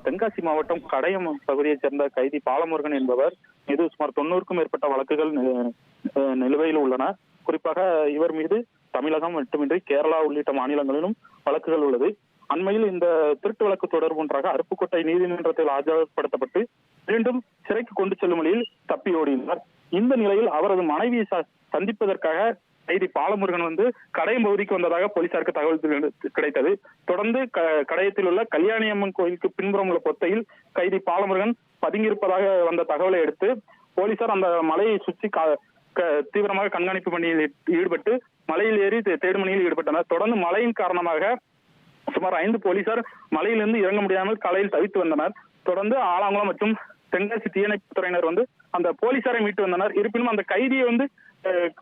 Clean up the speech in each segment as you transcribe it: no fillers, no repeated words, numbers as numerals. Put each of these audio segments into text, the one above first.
தென்காசி மாவட்டம் கடையம் பகுதியைச் சேர்ந்த கைதி பாலமுருகன் என்பவர் மீது சுமார் 90க்கும் மேற்பட்ட வழக்குகள் நிலுவையில் உள்ளன. குறிப்பாக இவர் மீது தமிழகம் மட்டுமின்றி கேரளா உள்ளிட்ட மாநிலங்களிலும் வழக்குகள் உள்ளது. அண்மையில் இந்த திருட்டு வழக்கு தொடர்பொன்றாக அருப்புக்கோட்டை நீதிமன்றத்தில் ஆஜர்படுத்தப்பட்டு மீண்டும் சிறைக்கு கொண்டு செல்லும் வழியில் தப்பி ஓடினார். இந்த நிலையில் அவரது மனைவியை சந்திப்பதற்காக கைதி பாலமுருகன் கடையம் பகுதிக்கு வந்ததாக போலீசாருக்கு தகவல் கிடைத்தது. தொடர்ந்து கடையத்தில் உள்ள கல்யாணியம்மன் கோயிலுக்கு பின்புறம் உள்ள பொத்தையில் கைதி பாலமுருகன் பதுங்கியிருப்பதாக வந்த தகவலை அடுத்து போலீசார் அந்த மலையை சுற்றி தீவிரமாக கண்காணிப்பு பணியில் ஈடுபட்டு மலையில் ஏறி தேடும் பணியில் ஈடுபட்டனர். தொடர்ந்து மழையின் காரணமாக சுமார் 5 போலீசார் மலையிலிருந்து இறங்க முடியாமல் கலையில் தவித்து வந்தனர். தொடர்ந்து ஆலாங்குளம் மற்றும் தென்காசி தீயணைப்பு துறையினர் அந்த போலீசாரை மீட்டு வந்தனர். இருப்பினும் அந்த கைதியை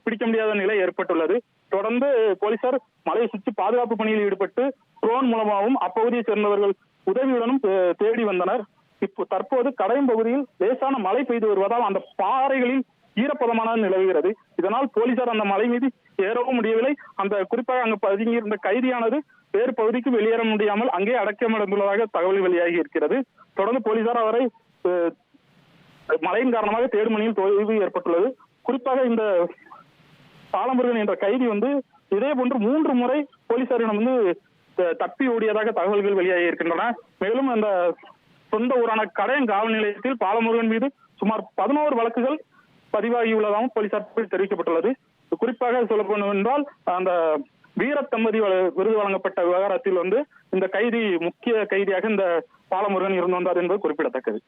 பிடிக்க முடியாத நிலை ஏற்பட்டுள்ளது. தொடர்ந்து போலீசார் மலையை சுற்றி பாதுகாப்பு பணியில் ஈடுபட்டு ட்ரோன் மூலமாகவும் அப்பகுதியை சேர்ந்தவர்கள் உதவியுடனும் தேடி வந்தனர். தற்போது கடையம் பகுதியில் லேசான மழை பெய்து வருவதால் அந்த பாறைகளில் ஈரப்பதமான நிலவுகிறது. இதனால் போலீசார் அந்த மலை மீது ஏறவும் முடியவில்லை. குறிப்பாக அங்கு பதுங்கியிருந்த கைதியானது வேறு பகுதிக்கு வெளியேற முடியாமல் அங்கே அடக்கமடைந்துள்ளதாக தகவல் வெளியாகி இருக்கிறது. தொடர்ந்து போலீசார் அவரை மழையின் காரணமாக தேடும் பணியில் தொய்வு ஏற்பட்டுள்ளது. குறிப்பாக இந்த பாலமுருகன் என்ற கைதி இதே போன்று 3 முறை போலீசாரிடம் தப்பி ஓடியதாக தகவல்கள் வெளியாகி இருக்கின்றன. மேலும் அந்த சொந்த ஊரான கடையம் காவல் நிலையத்தில் பாலமுருகன் மீது சுமார் 11 வழக்குகள் பதிவாகியுள்ளதாகவும் போலீசார் தெரிவிக்கப்பட்டுள்ளது. குறிப்பாக சொல்லப்போனோம் என்றால் அந்த வீர தம்பதி விருது வழங்கப்பட்ட விவகாரத்தில் இந்த கைதி முக்கிய கைதியாக இந்த பாலமுருகன் இருந்து வந்தார் என்பது குறிப்பிடத்தக்கது.